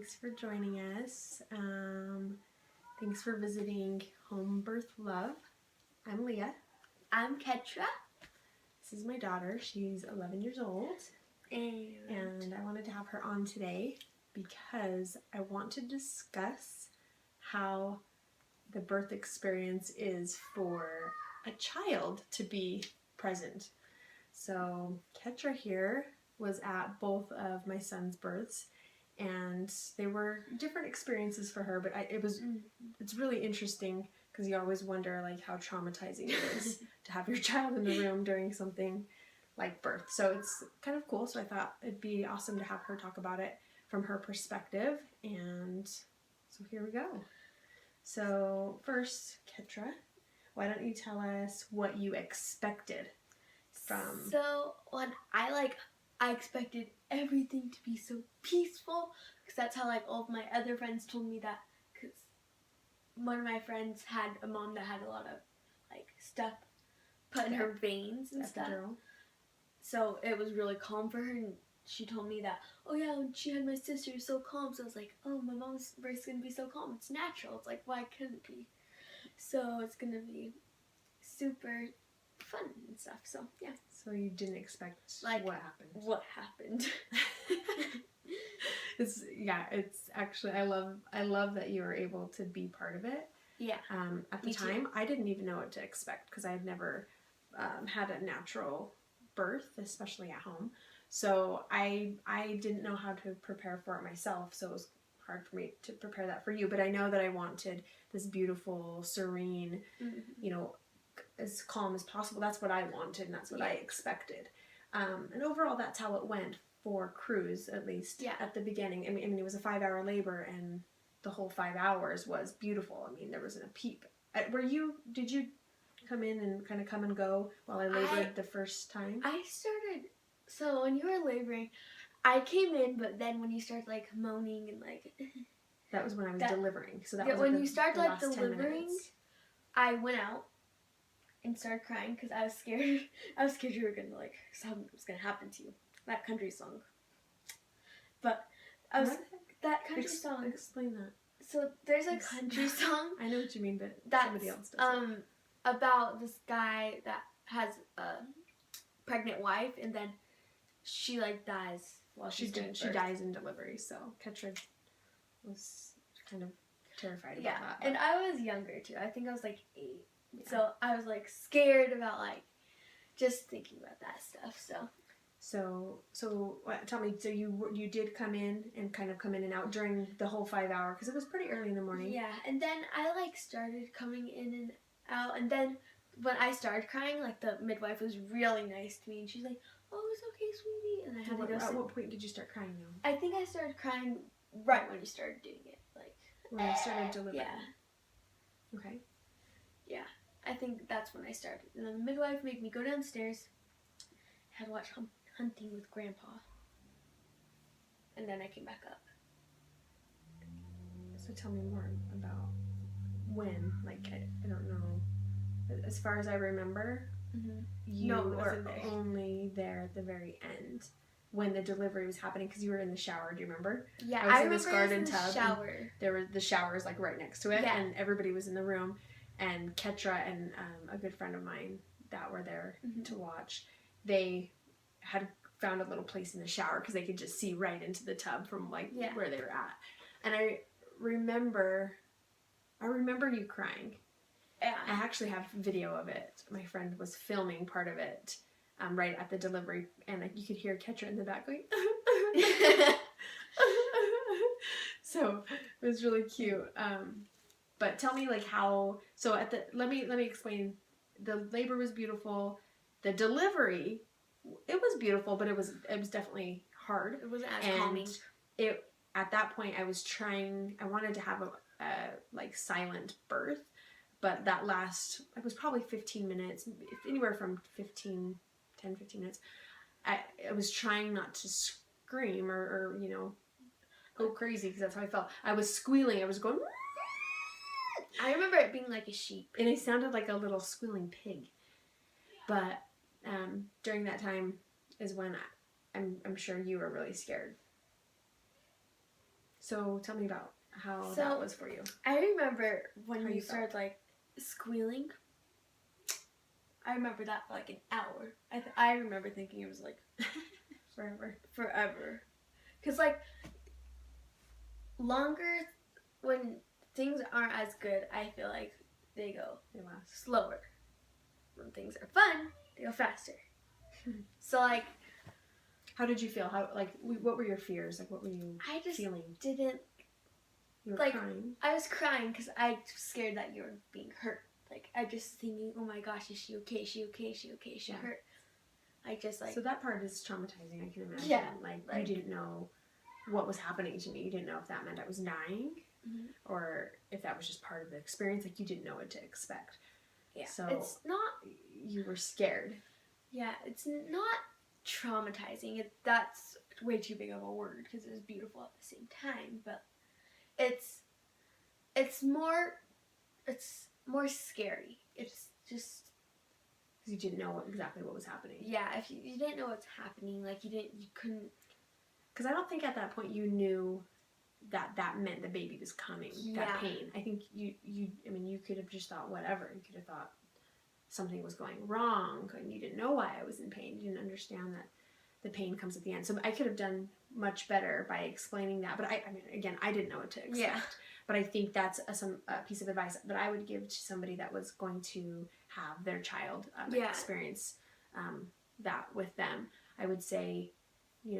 Thanks for joining us. Thanks for visiting Home Birth Love. I'm Leah. I'm Ketra. This is my daughter. She's 11 years old. And I wanted to have her on today because I want to discuss how the birth experience is for a child to be present. So Ketra here was at both of my son's births, and they were different experiences for her, but it's really interesting because you always wonder like how traumatizing it is to have your child in the room during something like birth. So it's kind of cool. So I thought it'd be awesome to have her talk about it from her perspective. And so here we go. So first, Ketra, why don't you tell us what you expected from... So when I expected everything to be so peaceful, because that's how like all of my other friends told me that, because one of my friends had a mom that had a lot of like stuff put in her veins and stuff. So it was really calm for her, and she told me that, oh yeah, when she had my sister, it was so calm. So I was like, oh, my mom's birth is going to be so calm. It's natural. It's like, why couldn't it be? So it's going to be super fun and stuff. So yeah. So you didn't expect like what happened? What happened? It's actually, I love that you were able to be part of it. Yeah. At the time, I didn't even know what to expect because I had never had a natural birth, especially at home. So I didn't know how to prepare for it myself. So it was hard for me to prepare that for you. But I know that I wanted this beautiful, serene, as calm as possible. That's what I wanted, and that's what I expected. And overall, that's how it went for Cruz, at least at the beginning. I mean, it was a 5-hour labor, and the whole 5 hours was beautiful. I mean, there wasn't a peep. Did you come in and kind of come and go while I labored the first time? So when you were laboring, I came in, but then when you started like moaning and like... That was when I was delivering. So that was when you started like delivering, I went out and started crying because I was scared. I was scared you were gonna like something was gonna happen to you. That country song. But that country song. Explain that. So there's a country song. I know what you mean, but somebody else does. About this guy that has a pregnant wife, and then she like dies while she dies in delivery. So Ketra was kind of terrified about that. And I was younger too. I think I was like 8. Yeah. So I was like scared about like just thinking about that stuff. So tell me. So you did come in and out during the whole 5 hour because it was pretty early in the morning. Yeah, and then I like started coming in and out, and then when I started crying, like the midwife was really nice to me, and she's like, "Oh, it's okay, sweetie," and I had to go. At what point did you start crying though? I think I started crying right when you started doing it, like when I started delivering. Yeah. Okay. Yeah. I think that's when I started. And then the midwife made me go downstairs. I had to watch Hunting with Grandpa. And then I came back up. So tell me more about when. Like, I don't know. As far as I remember, you were only there at the very end when the delivery was happening because you were in the shower. Do you remember? Yeah, I was in this garden tub. Shower. There were the showers like right next to it, and everybody was in the room. And Ketra and a good friend of mine that were there to watch, they had found a little place in the shower because they could just see right into the tub from like where they were at. And I remember you crying. Yeah. I actually have video of it. My friend was filming part of it right at the delivery, and you could hear Ketra in the back going. So it was really cute. But tell me like how, so let me explain. The labor was beautiful. The delivery, it was beautiful, but it was definitely hard. It wasn't as calming. At that point I wanted to have a like silent birth, but it was probably 15 minutes, anywhere from 10, 15 minutes. I was trying not to scream or go crazy because that's how I felt. I was squealing. I was going. I remember it being like a sheep. And it sounded like a little squealing pig. But during that time is when I'm sure you were really scared. So tell me about how So, that was for you. I remember when How you you started like squealing. I remember that for like an hour. I remember thinking it was like forever. Cause like longer when things aren't as good, I feel like they go They last. slower. When things are fun, they go faster. So like, how did you feel? What were your fears? Like, what were you I just feeling? didn't. You were like, crying. I was crying because I was scared that you were being hurt. Like, I just thinking, oh my gosh, is she okay? Is she okay? Is she okay? Is she hurt? I just like. So that part is traumatizing. I can imagine. Yeah. Like you didn't know what was happening to me. You didn't know if that meant I was dying, or if that was just part of the experience. Like you didn't know what to expect. Yeah. So it's not. You were scared. Yeah, it's not traumatizing. That's way too big of a word because it was beautiful at the same time. But it's more scary. It's just because you didn't know exactly what was happening. Yeah, if you didn't know what's happening, like you couldn't. Because I don't think at that point you knew that meant the baby was coming. Yeah. That pain. I think you could have just thought whatever. You could have thought something was going wrong, and you didn't know why I was in pain. You didn't understand that the pain comes at the end. So I could have done much better by explaining that. But I didn't know what to expect. Yeah. But I think that's a piece of advice that I would give to somebody that was going to have their child experience that with them. I would say,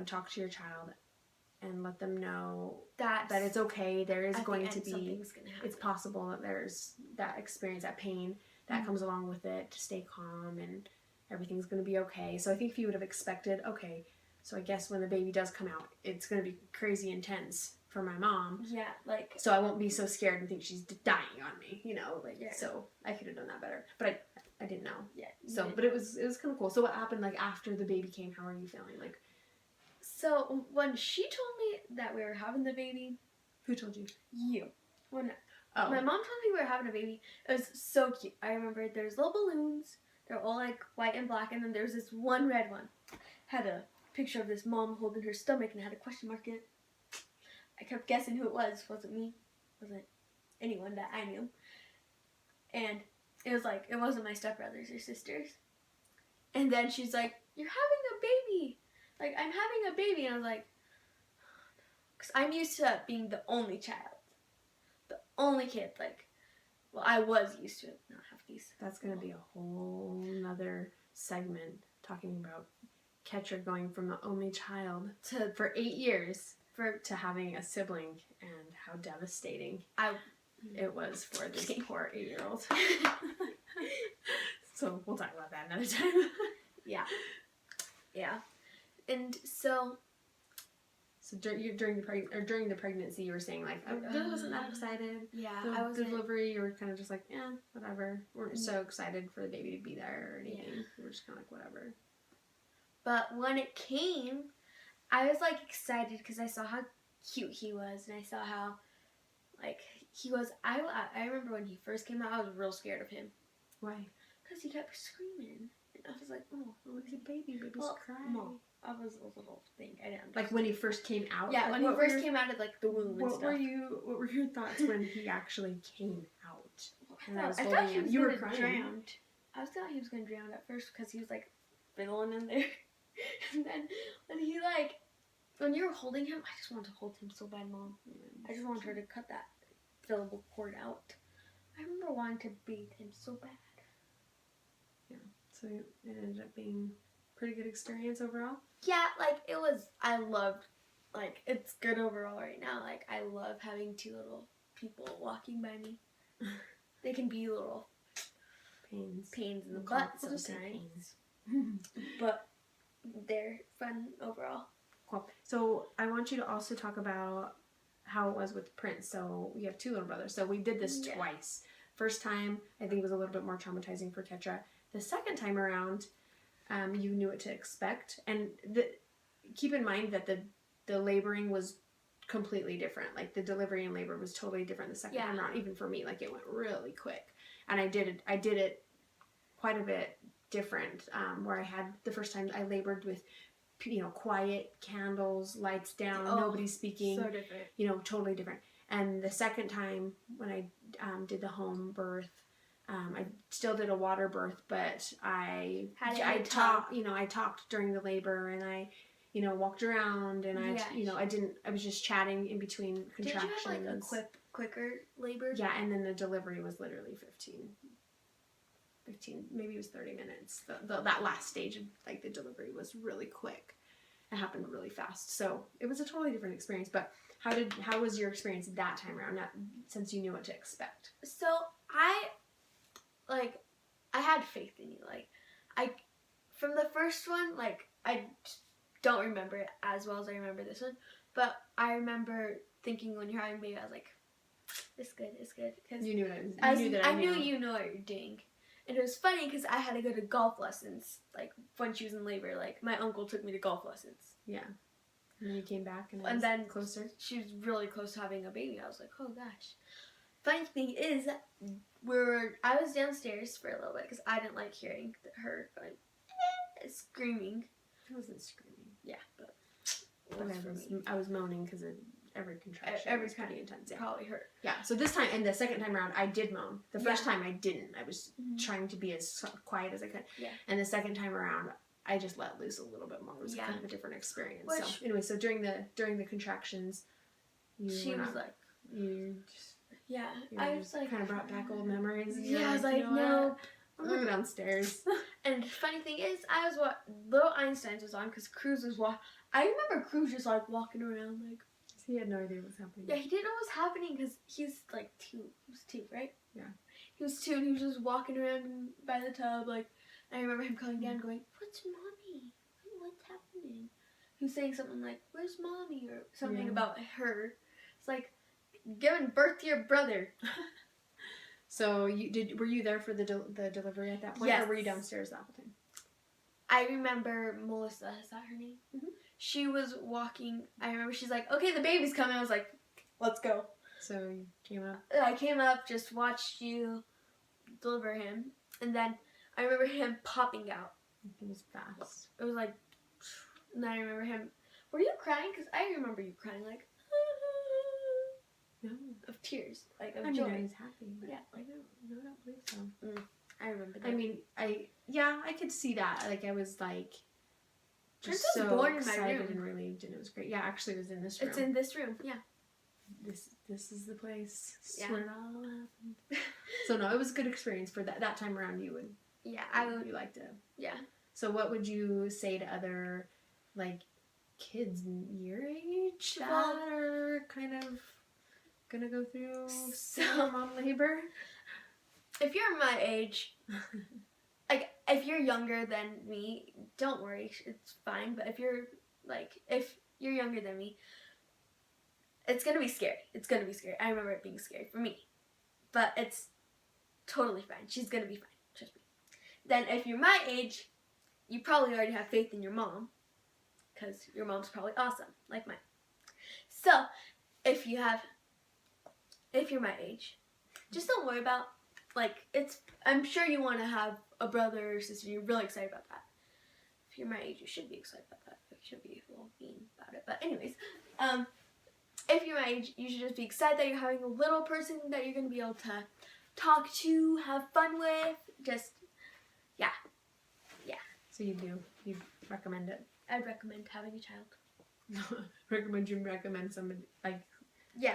talk to your child and let them know that it's okay. There is going to be, it's possible that there's that experience, that pain that comes along with it, to stay calm and everything's going to be okay. So I think if you would have expected, okay, so I guess when the baby does come out, it's going to be crazy intense for my mom. Yeah, like. So I won't be so scared and think she's dying on me, So I could have done that better. But I didn't know. Yeah. So, but it was kind of cool. So what happened, like, after the baby came? How are you feeling? Like. So when she told me that we were having the baby. Who told you? You. When my mom told me we were having a baby, it was so cute. I remember there's little balloons. They're all like white and black, and then there's this one red one. Had a picture of this mom holding her stomach and had a question mark in it. I kept guessing who it was. Wasn't me. Wasn't anyone that I knew. And it was like, it wasn't my stepbrothers or sisters. And then she's like, you're having a baby. Like, I'm having a baby. And I was like, because I'm used to being the only child. The only kid. Like, well, I was used to it. Not have these. That's going to be a whole nother segment talking about Ketra going from the only child for 8 years to having a sibling and how devastating it was for this poor 8-year-old. So we'll talk about that another time. Yeah. And so during the pregnancy, you were saying like, I really wasn't that excited. Yeah, I was delivery. You were kind of just like, yeah, whatever. Weren't so excited for the baby to be there or anything. Yeah. We were just kind of like, whatever. But when it came, I was like excited because I saw how cute he was, and I saw how like he was. I remember when he first came out, I was real scared of him. Why? Because he kept screaming, and I was like, oh, he's a baby. Babies cry. No, I was a little thing. I didn't understand. Like when he first came out. Yeah, when he first came out of like the womb and stuff. What were your thoughts when he actually came out? And I was holding holding him. You were crying. Drowned. I thought he was gonna drown at first because he was like fiddling in there, and then when you were holding him, I just wanted to hold him so bad, Mom. I just wanted her to cut that fillable cord out. I remember wanting to bathe him so bad. Yeah. So it ended up being a pretty good experience overall? Yeah, like it was, I loved, like it's good overall right now. Like I love having 2 little people walking by me. They can be little pains in the butt sometimes. But they're fun overall. Cool. So I want you to also talk about how it was with Prince. So we have 2 little brothers. So we did this twice. First time, I think, was a little bit more traumatizing for Ketra. The second time around, you knew what to expect. And keep in mind that the laboring was completely different. Like the delivery and labor was totally different the second time around. Even for me, like it went really quick. And I did it quite a bit different. Where I had the first time I labored with quiet, candles, lights down, Oh, nobody speaking. So different. Totally different. And the second time when I did the home birth, I still did a water birth, but I talked during the labor, and I walked around, and I was just chatting in between contractions. Did you have like a quicker labor? Yeah, and then the delivery was literally 15, maybe it was 30 minutes. That last stage of like the delivery was really quick. It happened really fast. So it was a totally different experience. But how was your experience that time around, since you knew what to expect? So I had faith in you. From the first one, I don't remember it as well as I remember this one, but I remember thinking when you're having a baby, I was like, it's good, because you knew I knew you know what you're doing. And it was funny because I had to go to golf lessons, when she was in labor. My uncle took me to golf lessons. Yeah. And then you came back and then closer. She was really close to having a baby. I was like, oh gosh. Funny thing is, I was downstairs for a little bit because I didn't like hearing her going, screaming. I wasn't screaming. Yeah, but I was moaning because every contraction was pretty intense. Yeah. Probably hurt. Yeah. So this time, and the second time around, I did moan. The first time I didn't. I was trying to be as quiet as I could. Yeah. And the second time around, I just let loose a little bit more. It was kind of a different experience. So during the contractions, I was like, kind of brought back old memories. Yeah, I was like, no. I'm going downstairs. And funny thing is, I was Little Einsteins was on because Cruz was I remember Cruz just walking around He had no idea what was happening. Yeah, he didn't know what was happening because he's 2. He was 2, right? Yeah. He was 2 and he was just walking around by the tub. I remember him coming down going, what's mommy? What's happening? He was saying something like, where's mommy? Or something about her. It's like, giving birth to your brother. So were you there for the delivery at that point? Yes. Or were you downstairs the whole time? I remember Melissa, is that her name? Mm-hmm. She was walking. I remember she's like, okay, the baby's coming. I was like, let's go. So you came up? I came up, just watched you deliver him. And then I remember him popping out. It was fast. It was and then I remember him. Were you crying? Because I remember you crying no. Of tears. Of I joy. mean, I was happy. But Yeah. I don't believe so. I remember that. I mean, I could see that. I was just Princess so born in my excited room. and relieved, and it was great. Yeah, actually, it was in this room. It's in this room, yeah. This is the place. Yeah. Where it all happened. So no, it was a good experience for that time around. You liked it. Yeah. So what would you say to other kids your age that are kind of gonna go through mom labor? If you're my age, if you're younger than me, don't worry, it's fine. But if you're younger than me, it's gonna be scary. It's gonna be scary. I remember it being scary for me, but it's totally fine. She's gonna be fine. Trust me. Then if you're my age, you probably already have faith in your mom, because your mom's probably awesome, like mine. So if you're my age, just don't worry about I'm sure you want to have a brother or sister. You're really excited about that. If you're my age, you should be excited about that. You should be mean about it. But anyways, if you're my age, you should just be excited that you're having a little person that you're going to be able to talk to, have fun with. Just, yeah. So you recommend it? I'd recommend having a child. recommend somebody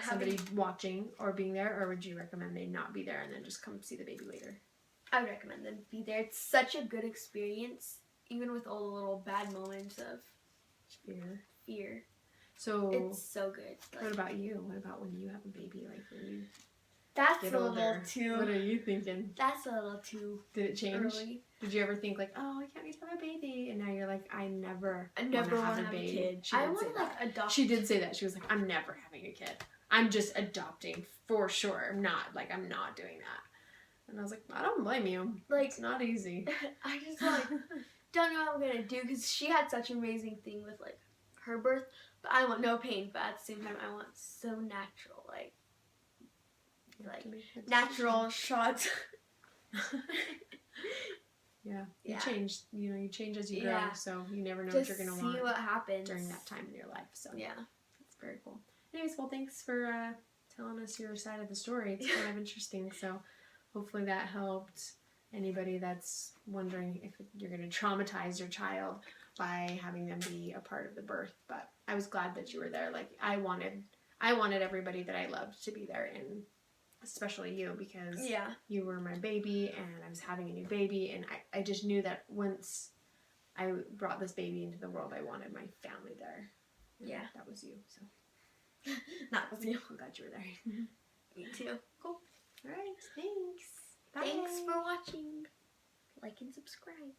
somebody watching or being there, or would you recommend they not be there and then just come see the baby later? I would recommend them be there. It's such a good experience, even with all the little bad moments of fear. So it's so good. What about you? What about when you have a baby? When you that's get a older? Little too. What are you thinking? That's a little too. Did it change? Early. Did you ever think I can't wait to have a baby? And now you're I never want to have a baby. Kid. She I did want say that. adopt. She did say that. She was I'm never having a kid. I'm just adopting for sure. I'm not doing that. And I was I don't blame you. It's not easy. I just don't know what I'm gonna do because she had such an amazing thing with her birth, but I want no pain. But at the same time, I want so natural, natural shots. Yeah. You Yeah. change. You change as you grow. Yeah. So you never know Just what you're gonna see want what happens during that time in your life. So Yeah. that's very cool. Anyways, well, thanks for telling us your side of the story. It's kind of interesting. So hopefully that helped anybody that's wondering if you're going to traumatize your child by having them be a part of the birth. But I was glad that you were there. Like I wanted everybody that I loved to be there, and especially you, because you were my baby and I was having a new baby, and I just knew that once I brought this baby into the world, I wanted my family there. And Yeah. that was you. So that was you. I'm glad you were there. Me too. Cool. All right. Thanks. Bye. Thanks for watching. Like and subscribe.